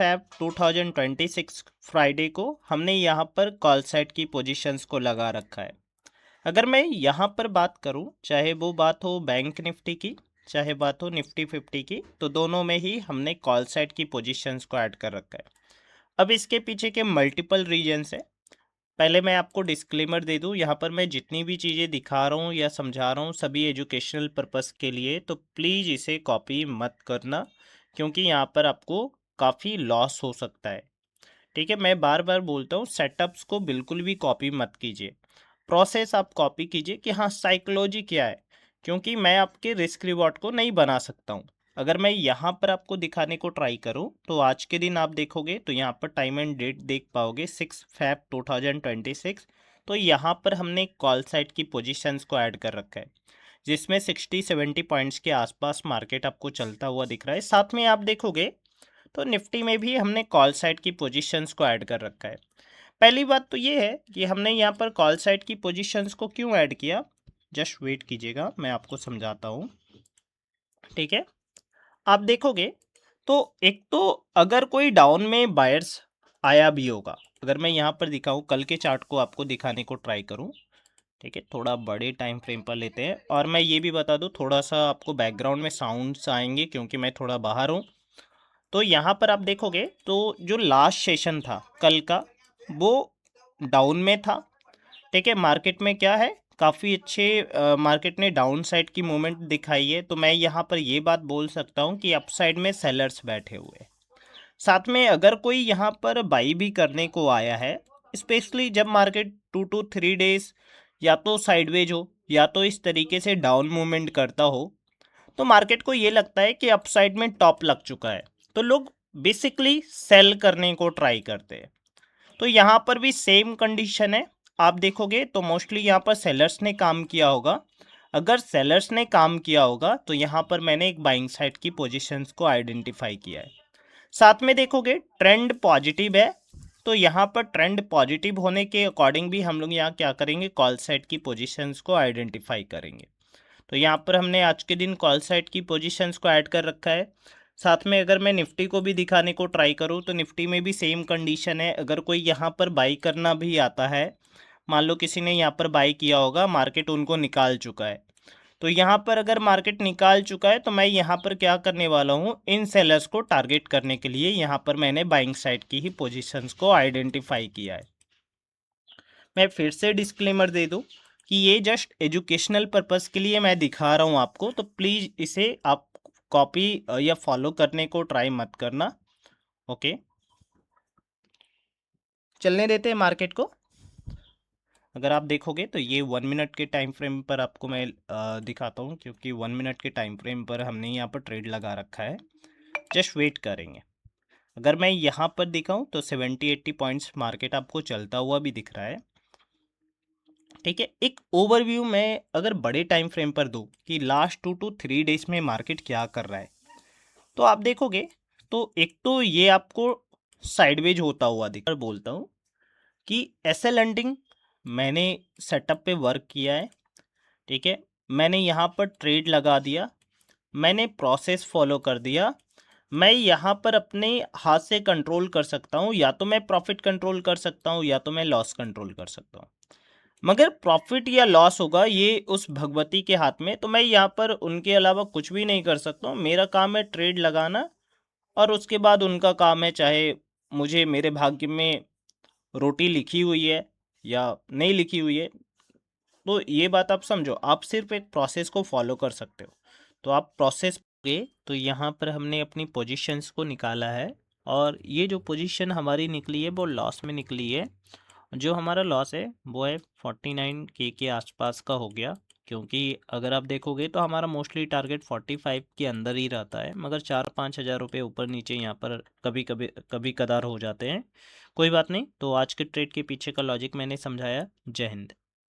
Feb 2026 Friday को हमने यहाँ पर कॉल साइड की पोजीशंस को लगा रखा है। अगर मैं यहाँ पर बात करूँ, चाहे वो बात हो बैंक निफ्टी की, चाहे बात हो निफ्टी 50 की, तो दोनों में ही हमने कॉल साइड की पोजीशंस को ऐड कर रखा है। अब इसके पीछे के मल्टीपल रीजंस है। पहले मैं आपको डिस्क्लेमर दे दूं, यहाँ पर मैं जितनी भी चीज़ें दिखा रहा हूँ या समझा रहा हूँ सभी एजुकेशनल पर्पस के लिए, तो प्लीज़ इसे कॉपी मत करना, क्योंकि यहाँ पर आपको काफ़ी लॉस हो सकता है। ठीक है, मैं बार बार बोलता हूँ, सेटअप्स को बिल्कुल भी कॉपी मत कीजिए। प्रोसेस आप कॉपी कीजिए कि हाँ साइकोलॉजी क्या है, क्योंकि मैं आपके रिस्क रिवॉर्ड को नहीं बना सकता हूँ। अगर मैं यहाँ पर आपको दिखाने को ट्राई करूँ तो आज के दिन आप देखोगे तो यहाँ पर टाइम एंड डेट देख पाओगे 6 Feb 2026। तो यहाँ पर हमने कॉल साइड की पोजीशंस को ऐड कर रखा है, जिसमें 60-70 पॉइंट्स के आसपास मार्केट आपको चलता हुआ दिख रहा है। साथ में आप देखोगे तो निफ्टी में भी हमने कॉल साइड की पोजीशंस को ऐड कर रखा है। पहली बात तो ये है कि हमने यहाँ पर कॉल साइड की पोजीशंस को क्यों ऐड किया, जस्ट वेट कीजिएगा, मैं आपको समझाता हूँ। ठीक है, आप देखोगे तो एक तो अगर कोई डाउन में बायर्स आया भी होगा, अगर मैं यहाँ पर दिखाऊँ, कल के चार्ट को आपको दिखाने को ट्राई करूँ। ठीक है, थोड़ा बड़े टाइम फ्रेम पर लेते हैं, और मैं ये भी बता दूँ, थोड़ा सा आपको बैकग्राउंड में साउंड्स आएंगे क्योंकि मैं थोड़ा बाहर हूँ। तो यहाँ पर आप देखोगे तो जो लास्ट सेशन था कल का, वो डाउन में था। ठीक है, मार्केट में क्या है, काफ़ी अच्छे मार्केट ने डाउन साइड की मूवमेंट दिखाई है। तो मैं यहाँ पर ये बात बोल सकता हूँ कि अपसाइड में सेलर्स बैठे हुए हैं। साथ में अगर कोई यहाँ पर बाई भी करने को आया है, स्पेशली जब मार्केट 2 to 3 डेज या तो साइडवेज हो या तो इस तरीके से डाउन मूवमेंट करता हो, तो मार्केट को ये लगता है कि अपसाइड में टॉप लग चुका है, तो लोग बेसिकली सेल करने को ट्राई करते हैं। तो यहाँ पर भी सेम कंडीशन है। आप देखोगे तो मोस्टली यहाँ पर सेलर्स ने काम किया होगा। अगर सेलर्स ने काम किया होगा तो यहाँ पर मैंने एक बाइंग साइड की पोजीशंस को आइडेंटिफाई किया है। साथ में देखोगे ट्रेंड पॉजिटिव है, तो यहाँ पर ट्रेंड पॉजिटिव होने के अकॉर्डिंग भी हम लोग यहाँ क्या करेंगे, कॉल साइड की पोजीशंस को आइडेंटिफाई करेंगे। तो यहाँ पर हमने आज के दिन कॉल साइड की पोजीशंस को ऐड कर रखा है। साथ में अगर मैं निफ्टी को भी दिखाने को ट्राई करूँ तो निफ्टी में भी सेम कंडीशन है। अगर कोई यहाँ पर बाई करना भी आता है, मान लो किसी ने यहाँ पर बाई किया होगा, मार्केट उनको निकाल चुका है, तो यहाँ पर अगर मार्केट निकाल चुका है तो मैं यहाँ पर क्या करने वाला हूँ, इन सेलर्स को टारगेट करने के लिए यहाँ पर मैंने बाइंग साइड की ही पोजीशंस को आइडेंटिफाई किया है। मैं फिर से डिस्क्लेमर दे दूँ कि ये जस्ट एजुकेशनल पर्पस के लिए मैं दिखा रहा हूँ आपको, तो प्लीज़ इसे आप कॉपी या फॉलो करने को ट्राई मत करना। ओके, चलने देते हैं मार्केट को। अगर आप देखोगे तो ये 1 मिनट के टाइम फ्रेम पर आपको मैं दिखाता हूँ, क्योंकि 1 मिनट के टाइम फ्रेम पर हमने यहाँ पर ट्रेड लगा रखा है। जस्ट वेट करेंगे। अगर मैं यहाँ पर दिखाऊँ तो 70-80 पॉइंट्स मार्केट आपको चलता हुआ भी दिख रहा है। ठीक है, एक ओवरव्यू में अगर बड़े टाइम फ्रेम पर दूँ कि लास्ट 2 to 3 डेज में मार्केट क्या कर रहा है, तो आप देखोगे तो एक तो ये आपको साइडवेज होता हुआ दिख रहा है। बोलता हूँ कि एसएल लैंडिंग मैंने सेटअप पे वर्क किया है। ठीक है, मैंने यहाँ पर ट्रेड लगा दिया, मैंने प्रोसेस फॉलो कर दिया। मैं यहाँ पर अपने हाथ से कंट्रोल कर सकता हूँ, या तो मैं प्रॉफिट कंट्रोल कर सकता हूँ या तो मैं लॉस कंट्रोल कर सकता हूँ, मगर प्रॉफिट या लॉस होगा ये उस भगवती के हाथ में। तो मैं यहाँ पर उनके अलावा कुछ भी नहीं कर सकता हूँ। मेरा काम है ट्रेड लगाना, और उसके बाद उनका काम है, चाहे मुझे मेरे भाग्य में रोटी लिखी हुई है या नहीं लिखी हुई है। तो ये बात आप समझो, आप सिर्फ एक प्रोसेस को फॉलो कर सकते हो। तो आप प्रोसेस के, तो यहाँ पर हमने अपनी पोजीशंस को निकाला है, और ये जो पोजीशन हमारी निकली है वो लॉस में निकली है। जो हमारा लॉस है वो है 49K के आसपास का हो गया, क्योंकि अगर आप देखोगे तो हमारा मोस्टली टारगेट 45 के अंदर ही रहता है, मगर 4-5 हज़ार रुपये ऊपर नीचे यहाँ पर कभी कभी कभी कदार हो जाते हैं। कोई बात नहीं, तो आज के ट्रेड के पीछे का लॉजिक मैंने समझाया। जय हिंद।